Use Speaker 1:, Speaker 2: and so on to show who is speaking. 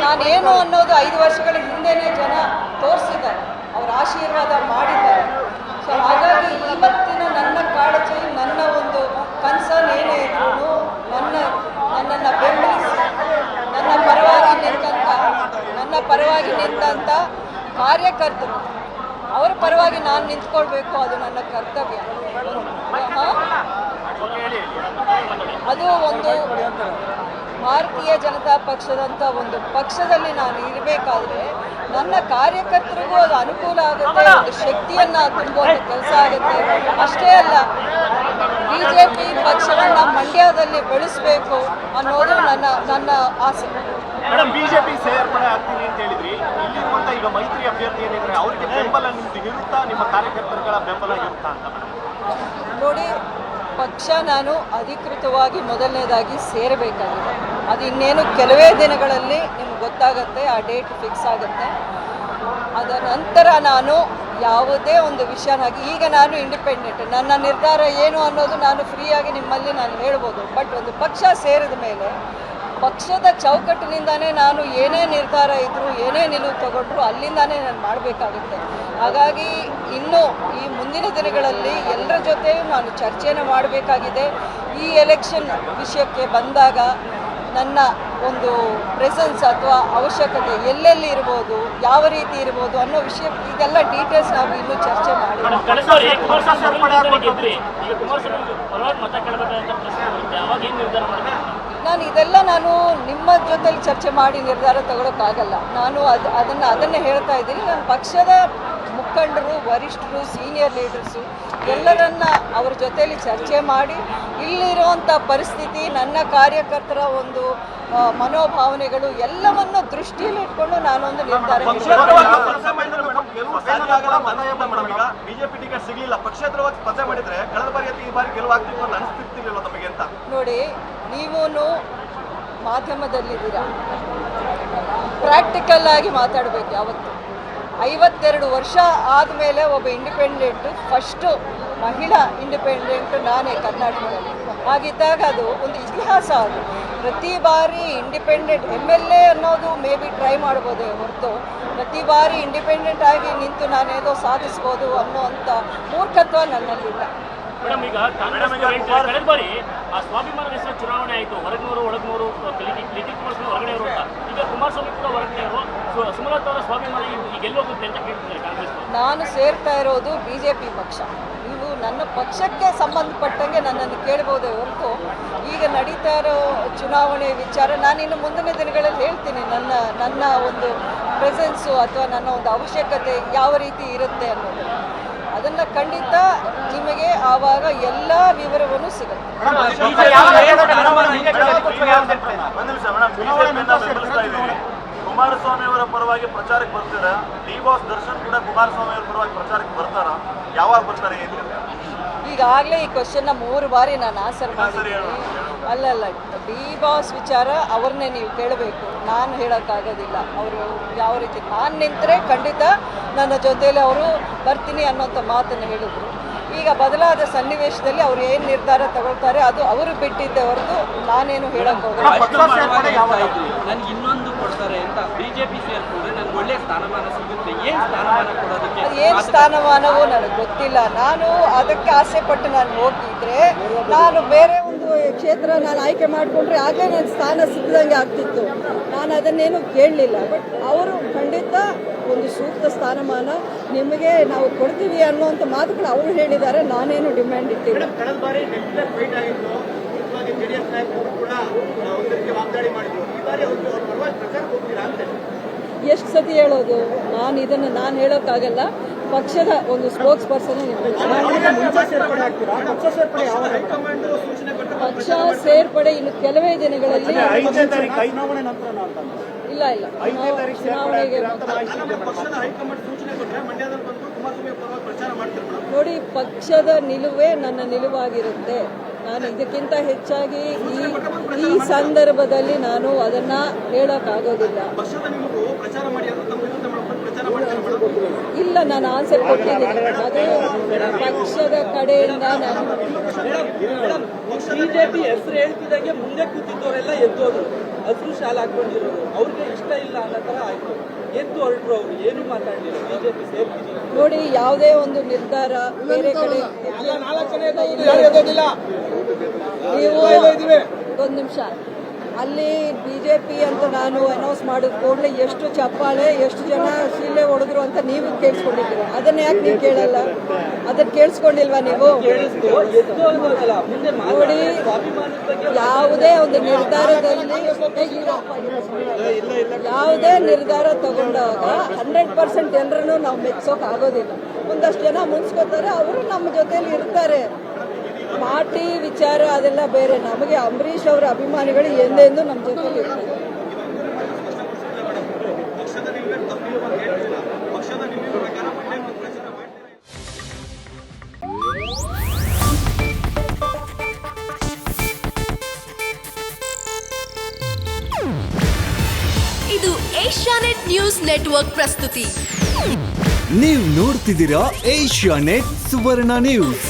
Speaker 1: ನಾನೇನು ಅನ್ನೋದು 5 ವರ್ಷಗಳ ಹಿಂದೆನೇ ಜನ ತೋರಿಸಿದ್ದಾರೆ, ಅವರ ಆಶೀರ್ವಾದ ಮಾಡಿದ್ದಾರೆ. ಸೊ ಹಾಗಾಗಿ ಇವತ್ತಿನ ನನ್ನ ಕಾಳಜಿ, ನನ್ನ ಒಂದು ಕನ್ಸರ್ನ್ ಏನೇ ಇದ್ರೂ ನನ್ನನ್ನು ಬೆಂಬಲಿಸಿ ನನ್ನ ಪರವಾಗಿ ನಿಂತಂಥ ಕಾರ್ಯಕರ್ತರು ಅವರ ಪರವಾಗಿ ನಾನು ನಿಂತ್ಕೊಳ್ಬೇಕು, ಅದು ನನ್ನ ಕರ್ತವ್ಯ. ಅದು ಒಂದು ಭಾರತೀಯ ಜನತಾ ಪಕ್ಷದಂಥ ಒಂದು ಪಕ್ಷದಲ್ಲಿ ನಾನು ಇರಬೇಕಾದ್ರೆ ನನ್ನ ಕಾರ್ಯಕರ್ತರಿಗೂ ಅದು ಅನುಕೂಲ ಆಗುತ್ತೆ, ಒಂದು ಶಕ್ತಿಯನ್ನು ತುಂಬುವಂಥ ಕೆಲಸ ಆಗುತ್ತೆ. ಅಷ್ಟೇ ಅಲ್ಲ, BJP ಪಕ್ಷವನ್ನು ಮಂಡ್ಯದಲ್ಲಿ ಬೆಳೆಸಬೇಕು ಅನ್ನೋದು ನನ್ನ ಆಸೆ.
Speaker 2: ಮೇಡಮ್, ಬಿಜೆಪಿ ಸೇರ್ಪಡೆ ಆಗ್ತೀನಿ ಅಂತ ಹೇಳಿದ್ರಿ, ಇಲ್ಲಿರುವಂತ ಈಗ ಮೈತ್ರಿ ಅಭ್ಯರ್ಥಿ ಏನಿದ್ರೆ ಅವರಿಗೆ ಬೆಂಬಲ ನಿಮ್ದು ಇರುತ್ತಾ, ನಿಮ್ಮ ಕಾರ್ಯಕರ್ತರುಗಳ ಬೆಂಬಲ ಇರುತ್ತಾ ಅಂತ?
Speaker 1: ನೋಡಿ, ಪಕ್ಷ ನಾನು ಅಧಿಕೃತವಾಗಿ ಮೊದಲನೇದಾಗಿ ಸೇರಬೇಕಾಗಿದೆ. ಅದು ಇನ್ನೇನು ಕೆಲವೇ ದಿನಗಳಲ್ಲಿ ನಿಮ್ಗೆ ಗೊತ್ತಾಗುತ್ತೆ, ಆ ಡೇಟ್ ಫಿಕ್ಸ್ ಆಗುತ್ತೆ. ಅದರ ನಂತರ ನಾನು ಯಾವುದೇ ಒಂದು ವಿಷಯನಾಗಿ, ಈಗ ನಾನು ಇಂಡಿಪೆಂಡೆಂಟ್, ನನ್ನ ನಿರ್ಧಾರ ಏನು ಅನ್ನೋದು ನಾನು ಫ್ರೀಯಾಗಿ ನಿಮ್ಮಲ್ಲಿ ನಾನು ಹೇಳ್ಬೋದು. ಬಟ್ ಒಂದು ಪಕ್ಷ ಸೇರಿದ ಮೇಲೆ ಪಕ್ಷದ ಚೌಕಟ್ಟಿನಿಂದಾನೇ ನಾನು ಏನೇ ನಿರ್ಧಾರ ಇದ್ದರೂ, ಏನೇ ನಿಲುವು ತಗೊಂಡ್ರು ಅಲ್ಲಿಂದಾನೇ ನಾನು ಮಾಡಬೇಕಾಗುತ್ತೆ. ಹಾಗಾಗಿ ಇನ್ನು ಈ ಮುಂದಿನ ದಿನಗಳಲ್ಲಿ ಎಲ್ಲರ ಜೊತೆಯೂ ನಾನು ಚರ್ಚೆಯನ್ನು ಮಾಡಬೇಕಾಗಿದೆ. ಈ ಎಲೆಕ್ಷನ್ ವಿಷಯಕ್ಕೆ ಬಂದಾಗ ನನ್ನ ಒಂದು ಪ್ರೆಸೆನ್ಸ್ ಅಥವಾ ಅವಶ್ಯಕತೆ ಎಲ್ಲೆಲ್ಲಿ ಇರ್ಬೋದು, ಯಾವ ರೀತಿ ಇರ್ಬೋದು ಅನ್ನೋ ವಿಷಯ, ಇದೆಲ್ಲ ಡೀಟೇಲ್ಸ್ ನಾವು ಇನ್ನೂ ಚರ್ಚೆ ಮಾಡಿ. ನಾನು ನಿಮ್ಮ ಜೊತೆಲಿ ಚರ್ಚೆ ಮಾಡಿ ನಿರ್ಧಾರ ತಗೊಳ್ಳೋಕ್ಕಾಗಲ್ಲ. ನಾನು ಅದನ್ನೇ ಹೇಳ್ತಾ ಇದ್ದೀನಿ. ನಾನು ಪಕ್ಷದ ಮುಖಂಡರು, ವರಿಷ್ಠರು, ಸೀನಿಯರ್ ಲೀಡರ್ಸು ಎಲ್ಲರನ್ನ ಅವ್ರ ಜೊತೆಯಲ್ಲಿ ಚರ್ಚೆ ಮಾಡಿ ಇಲ್ಲಿರುವಂಥ ಪರಿಸ್ಥಿತಿ, ನನ್ನ ಕಾರ್ಯಕರ್ತರ ಒಂದು ಮನೋಭಾವನೆಗಳು ಎಲ್ಲವನ್ನು ದೃಷ್ಟಿಯಲ್ಲಿ ಇಟ್ಕೊಂಡು ನಾನೊಂದು ನಿರ್ಧಾರ.
Speaker 2: ಬಿಜೆಪಿ ಟಿಕೆಟ್ ಸಿಗಲಿಲ್ಲ, ಪಕ್ಷೇತರವಾಗಿ ಸ್ಪರ್ಧೆ ಮಾಡಿದ್ರೆ ಕಳೆದ ಬಾರಿ ಈ ಬಾರಿ ಗೆಲುವಾಗ್ತಿತ್ತು ಅಂತ ಅನಿಸ್ತಿರ್ತಿರ್ಲಿಲ್ಲ ತಮಗೆ ಅಂತ?
Speaker 1: ನೋಡಿ, ನೀವು ಮಾಧ್ಯಮದಲ್ಲಿದ್ದೀರಾ, ಪ್ರಾಕ್ಟಿಕಲ್ ಆಗಿ ಮಾತಾಡಬೇಕು. ಯಾವತ್ತು 52 ವರ್ಷ ಆದಮೇಲೆ ಒಬ್ಬ ಇಂಡಿಪೆಂಡೆಂಟು, ಫಸ್ಟು ಮಹಿಳಾ ಇಂಡಿಪೆಂಡೆಂಟ್ ನಾನೇ ಕರ್ನಾಟಕದಲ್ಲಿ. ಹಾಗಿದ್ದಾಗ ಅದು ಒಂದು ಇತಿಹಾಸ. ಅದು ಪ್ರತಿ ಬಾರಿ ಇಂಡಿಪೆಂಡೆಂಟ್ MLA ಅನ್ನೋದು ಮೇ ಬಿ ಟ್ರೈ ಮಾಡ್ಬೋದೇ ಹೊರತು ಪ್ರತಿ ಬಾರಿ ಇಂಡಿಪೆಂಡೆಂಟ್ ಆಗಿ ನಿಂತು ನಾನೇನೋ ಸಾಧಿಸ್ಬೋದು ಅನ್ನೋವಂಥ ಮೂರ್ಖತ್ವ ನನ್ನಲ್ಲಿಲ್ಲ.
Speaker 3: ಮೇಡಮ್, ಈಗ ಕಾಂಗ್ರೆಸ್ ಕಳೆದ ಬಾರಿ ಆ ಸ್ವಾಭಿಮಾನ ಹೆಸರು ಚುನಾವಣೆ ಆಯಿತು, ಹೊರಗ್ನೂರು ಒಳಗ್ನೂರು ನಿಖಿಲ್ ಕುಮಾರಸ್ವಾಮಿ ಹೊರಗಡೆ ಅಂತ. ಈಗ ಕುಮಾರಸ್ವಾಮಿ ಕೂಡ ಹೊರಗಡೆ ಸುಮಲತಾ ಅವರ ಸ್ವಾಭಿಮಾನ ಈಗ ಎಲ್ಲೋಗುತ್ತೆ ಅಂತ ಕೇಳ್ತಿದ್ದಾರೆ ಕಾಂಗ್ರೆಸ್.
Speaker 1: ನಾನು ಸೇರ್ತಾ ಇರೋದು BJP ಪಕ್ಷ. ನೀವು ನನ್ನ ಪಕ್ಷಕ್ಕೆ ಸಂಬಂಧಪಟ್ಟಂಗೆ ನನ್ನನ್ನು ಕೇಳ್ಬೋದೇ ಹೊರತು ಈಗ ನಡೀತಾ ಇರೋ ಚುನಾವಣೆ ವಿಚಾರ ನಾನು ಇನ್ನು ಮುಂದಿನ ದಿನಗಳಲ್ಲಿ ಹೇಳ್ತೀನಿ. ನನ್ನ ಒಂದು ಪ್ರೆಸೆನ್ಸು ಅಥವಾ ನನ್ನ ಒಂದು ಅವಶ್ಯಕತೆ ಯಾವ ರೀತಿ ಇರುತ್ತೆ ಅನ್ನೋದು, ಅದನ್ನು ಖಂಡಿತ ನಿಮಗೆ ಆವಾಗ ಎಲ್ಲ ವಿವರವನ್ನು ಸಿಗುತ್ತೆ.
Speaker 2: ಕುಮಾರಸ್ವಾಮಿ ಅವರ ಪರವಾಗಿ ಪ್ರಚಾರಕ್ಕೆ ಬರ್ತೀರಾ? ಡಿ-ಬಾಸ್ ದರ್ಶನ್ ಕೂಡ ಕುಮಾರಸ್ವಾಮಿ ಅವರ ಪರವಾಗಿ ಪ್ರಚಾರಕ್ಕೆ ಬರ್ತಾರಾ? ಯಾವಾಗ ಬರ್ತಾರೆ?
Speaker 1: ಈಗಾಗಲೇ ಈ ಕ್ವಶನ್ನ 3 ಬಾರಿ ನಾನು ಆನ್ಸರ್ ಮಾಡಿದ್ದೀನಿ. ಅಲ್ಲಲ್ಲ, ಡಿ-ಬಾಸ್ ವಿಚಾರ ಅವ್ರನ್ನೇ ನೀವು ಕೇಳಬೇಕು, ನಾನು ಹೇಳೋಕ್ಕಾಗೋದಿಲ್ಲ. ಅವರು ಯಾವ ರೀತಿ ನಾನು ನಿಂತರೆ ಖಂಡಿತ ನನ್ನ ಜೊತೆಯಲ್ಲಿ ಅವರು ಬರ್ತೀನಿ ಅನ್ನೋಂಥ ಮಾತನ್ನು ಹೇಳಿದರು. ಈಗ ಬದಲಾದ ಸನ್ನಿವೇಶದಲ್ಲಿ ಅವ್ರು ಏನು ನಿರ್ಧಾರ ತಗೊಳ್ತಾರೆ ಅದು ಅವರು ಬಿಟ್ಟಿದ್ದೆ ಹೊರತು ನಾನೇನು ಹೇಳೋಕ್ಕೋಗಲ್ಲ.
Speaker 4: ನನಗೆ ಇನ್ನೊಂದು ಕೊಡ್ತಾರೆ ಅಂತ ಬಿಜೆಪಿ ಸೇರ್ಕೊಂಡ್ರೆ ನನಗೆ ಒಳ್ಳೆ ಸ್ಥಾನಮಾನ ಸಿಗುತ್ತೆ.
Speaker 1: ಏನು ಸ್ಥಾನಮಾನವೂ ನನಗೆ ಗೊತ್ತಿಲ್ಲ. ನಾನು ಅದಕ್ಕೆ ಆಸೆ ಪಟ್ಟು ನಾನು ಹೋಗಿದ್ರೆ, ನಾನು ಬೇರೆ ಒಂದು ಕ್ಷೇತ್ರ ನಾನು ಆಯ್ಕೆ ಮಾಡಿಕೊಂಡ್ರೆ ಆಗಲೇ ನನ್ನ ಸ್ಥಾನ ಸಿಕ್ಕದಂಗೆ ಆಗ್ತಿತ್ತು. ನಾನು ಅದನ್ನೇನು ಕೇಳಲಿಲ್ಲ. ಬಟ್ ಅವರು ಖಂಡಿತ ಒಂದು ಸೂಕ್ತ ಸ್ಥಾನಮಾನ ನಿಮಗೆ ನಾವು ಕೊಡ್ತೀವಿ ಅನ್ನುವಂಥ ಮಾತುಗಳು ಅವರು ಹೇಳಿದ್ದಾರೆ. ನಾನೇನು ಡಿಮ್ಯಾಂಡ್ ಇಟ್ಟಿಲ್ಲ.
Speaker 2: ಕಳೆದ ಬಾರಿ ಫೈಟ್ ಆಗಿತ್ತು, ಜೆಡಿಎಸ್ ನಾಯಕರು ಕೂಡ ಒಂದರಿಗೆ ವಾಗ್ದಾಳಿ ಮಾಡಿದ್ರು. ಈ ಬಾರಿ ಅವ್ರ ಪರವಾಗಿ ಪ್ರಚಾರಕ್ಕೆ ಹೋಗ್ತೀರಾ ಅಂತ?
Speaker 1: ಎಷ್ಟು ಸತಿ ಹೇಳೋದು? ನಾನು ಹೇಳೋಕ್ಕಾಗಲ್ಲ. ಪಕ್ಷದ ಒಂದು ಸ್ಪೋಕ್ಸ್ ಪರ್ಸನ್. ಪಕ್ಷ ಸೇರ್ಪಡೆ ಇನ್ನು ಕೆಲವೇ ದಿನಗಳಲ್ಲಿ. ಇಲ್ಲ ಚುನಾವಣೆಗೆ ನೋಡಿ, ಪಕ್ಷದ ನಿಲುವೇ ನನ್ನ ನಿಲುವಾಗಿರುತ್ತೆ. ನಾನು ಇದಕ್ಕಿಂತ ಹೆಚ್ಚಾಗಿ ಈ ಸಂದರ್ಭದಲ್ಲಿ ನಾನು ಅದನ್ನ ಹೇಳೋಕ್ಕಾಗೋದಿಲ್ಲ. ಇಲ್ಲ, ನಾನು ಆನ್ಸರ್ ಕೊಟ್ಟಿದ್ದೀನಿ. ಅದು ಪಕ್ಷದ ಕಡೆಯಿಂದ ನಾನು
Speaker 4: ಬಿಜೆಪಿ ಹೆಸರು ಹೇಳ್ತಿದ್ದಾಗೆ ಮುಂದೆ ಕೂತಿದ್ದವರೆಲ್ಲ ಎದ್ದೋದ್ರು. ಹಸಿರು ಶಾಲೆ ಹಾಕೊಂಡಿರೋರು ಅವ್ರಿಗೆ ಇಷ್ಟ ಇಲ್ಲ ಅನ್ನೋ ಥರ ಆಯಿತು. ಎದ್ದು ಹೊರಟ್ರು, ಅವರು ಏನು ಮಾತಾಡಲಿಲ್ಲ. ಬಿಜೆಪಿ ಸೇರ್ತೀನಿ
Speaker 1: ನೋಡಿ, ಯಾವುದೇ ಒಂದು ನಿರ್ಧಾರ ಬೇರೆ ಕಡೆ ನೀವು ಒಂದು ನಿಮಿಷ ಅಲ್ಲಿ ಬಿಜೆಪಿ ಅಂತ ನಾನು ಅನೌನ್ಸ್ ಮಾಡಿದ ಕೂಡಲೇ ಎಷ್ಟು ಚಪ್ಪಾಳೆ, ಎಷ್ಟು ಜನ ಶಿಲೆ ಹೊಡೆದ್ರು ಅಂತ ನೀವು ಕೇಳಿಸ್ಕೊಂಡಿದ್ದೀರ. ಅದನ್ನ ಯಾಕೆ ನೀವು ಕೇಳಲ್ಲ? ಅದನ್ನ ಕೇಳಿಸ್ಕೊಂಡಿಲ್ವಾ ನೀವು? ನೋಡಿ, ಯಾವುದೇ ಒಂದು ನಿರ್ಧಾರದಲ್ಲಿ ಯಾವುದೇ ನಿರ್ಧಾರ ತಗೊಂಡಾಗ 100% ಎಲ್ಲರನ್ನು ನಾವು ಮೆಚ್ಚೋಕೆ ಆಗೋದಿಲ್ಲ. ಒಂದಷ್ಟು ಜನ ಮುನ್ಸ್ಕೋತಾರೆ, ಅವರು ನಮ್ಮ ಜೊತೆಲಿ ಇರ್ತಾರೆ. ಪಾರ್ಟಿ ವಿಚಾರ ಅದೆಲ್ಲ ಬೇರೆ. ನಮಗೆ ಅಂಬರೀಷ್ ಅವರ ಅಭಿಮಾನಿಗಳು ಎಂದೆಂದೂ ನಮ್ಮ ಜೊತೆಲಿ ಇರ್ತಾರೆ.
Speaker 5: ಇದು ಏಷ್ಯಾನೆಟ್ ನ್ಯೂಸ್ ನೆಟ್ವರ್ಕ್ ಪ್ರಸ್ತುತಿ.
Speaker 6: ನೀವು ನೋಡ್ತಿದ್ದೀರಾ ಏಷ್ಯಾನೆಟ್ ಸುವರ್ಣ ನ್ಯೂಸ್.